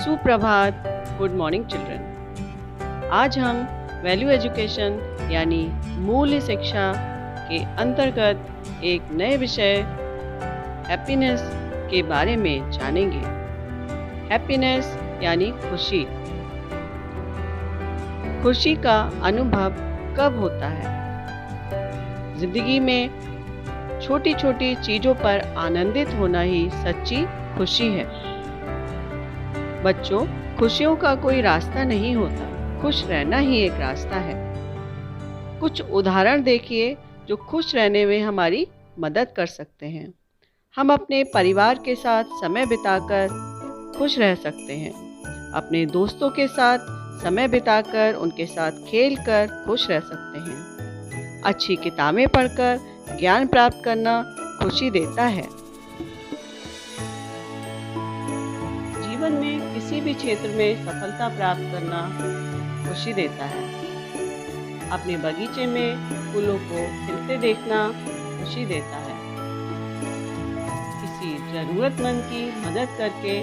सुप्रभात। Good morning children. आज हम वैल्यू एजुकेशन यानी मूल्य शिक्षा के अंतर्गत एक नए विषय हैप्पीनेस के बारे में जानेंगे। हैप्पीनेस यानी खुशी। खुशी का अनुभव कब होता है? जिंदगी में छोटी छोटी चीजों पर आनंदित होना ही सच्ची खुशी है। बच्चों, खुशियों का कोई रास्ता नहीं होता, खुश रहना ही एक रास्ता है। कुछ उदाहरण देखिए जो खुश रहने में हमारी मदद कर सकते हैं। हम अपने परिवार के साथ समय बिताकर खुश रह सकते हैं। अपने दोस्तों के साथ समय बिताकर उनके साथ खेलकर खुश रह सकते हैं। अच्छी किताबें पढ़कर ज्ञान प्राप्त करना खुशी देता है। जीवन में किसी भी क्षेत्र में सफलता प्राप्त करना खुशी देता है। अपने बगीचे में फूलों को खिलते देखना खुशी देता है। किसी जरूरतमंद की मदद करके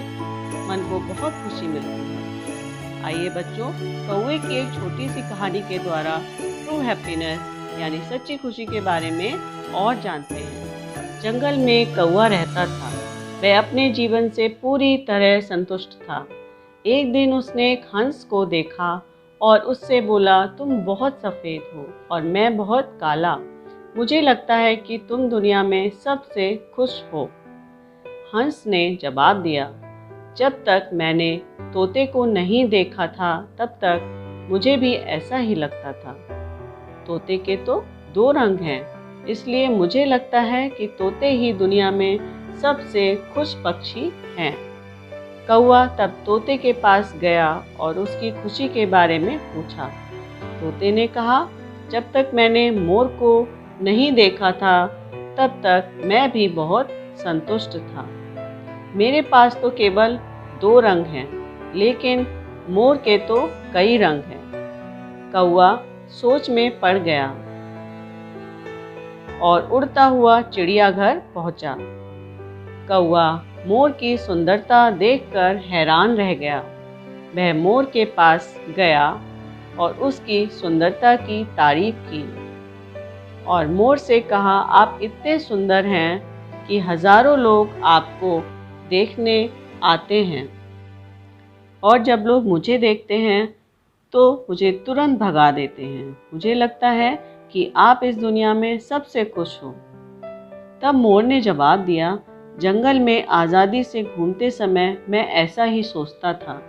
मन को बहुत खुशी मिलती है। आइए बच्चों, कौवे की एक छोटी सी कहानी के द्वारा ट्रू हैप्पीनेस यानी सच्ची खुशी के बारे में और जानते हैं। जंगल में कौवा रहता था। वह अपने जीवन से पूरी तरह संतुष्ट था। एक दिन उसने एक हंस को देखा और उससे बोला, तुम बहुत सफ़ेद हो और मैं बहुत काला। मुझे लगता है कि तुम दुनिया में सबसे खुश हो। हंस ने जवाब दिया, जब तक मैंने तोते को नहीं देखा था तब तक मुझे भी ऐसा ही लगता था। तोते के तो दो रंग हैं, इसलिए मुझे लगता है कि तोते ही दुनिया में सबसे खुश पक्षी हैं। कौवा तब तोते के पास गया और उसकी खुशी के बारे में पूछा। तोते ने कहा, जब तक मैंने मोर को नहीं देखा था तब तक मैं भी बहुत संतुष्ट था। मेरे पास तो केवल दो रंग हैं, लेकिन मोर के तो कई रंग हैं। कौवा सोच में पड़ गया और उड़ता हुआ चिड़ियाघर पहुंचा। कौवा मोर की सुंदरता देखकर हैरान रह गया। वह मोर के पास गया और उसकी सुंदरता की तारीफ की और मोर से कहा, आप इतने सुंदर हैं कि हजारों लोग आपको देखने आते हैं और जब लोग मुझे देखते हैं तो मुझे तुरंत भगा देते हैं। मुझे लगता है कि आप इस दुनिया में सबसे खुश हो। तब मोर ने जवाब दिया, जंगल में आज़ादी से घूमते समय मैं ऐसा ही सोचता था,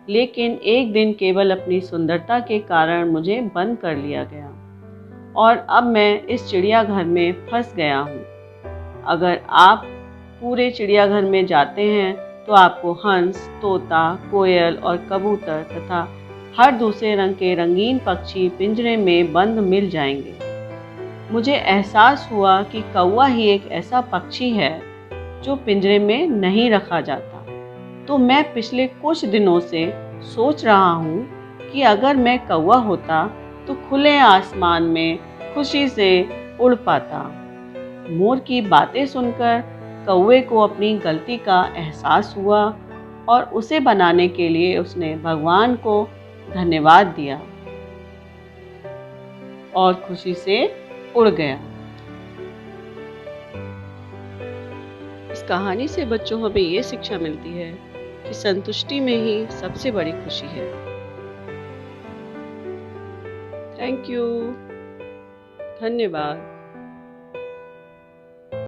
लेकिन एक दिन केवल अपनी सुंदरता के कारण मुझे बंद कर लिया गया और अब मैं इस चिड़ियाघर में फंस गया हूँ। अगर आप पूरे चिड़ियाघर में जाते हैं तो आपको हंस, तोता, कोयल और कबूतर तथा हर दूसरे रंग के रंगीन पक्षी पिंजरे में बंद मिल जाएंगे। मुझे एहसास हुआ कि कौवा ही एक ऐसा पक्षी है जो पिंजरे में नहीं रखा जाता। तो मैं पिछले कुछ दिनों से सोच रहा हूँ कि अगर मैं कौवा होता तो खुले आसमान में खुशी से उड़ पाता। मोर की बातें सुनकर कौवे को अपनी गलती का एहसास हुआ और उसे बनाने के लिए उसने भगवान को धन्यवाद दिया और खुशी से उड़ गया। इस कहानी से बच्चों हमें ये शिक्षा मिलती है कि संतुष्टि में ही सबसे बड़ी खुशी है। Thank you. धन्यवाद।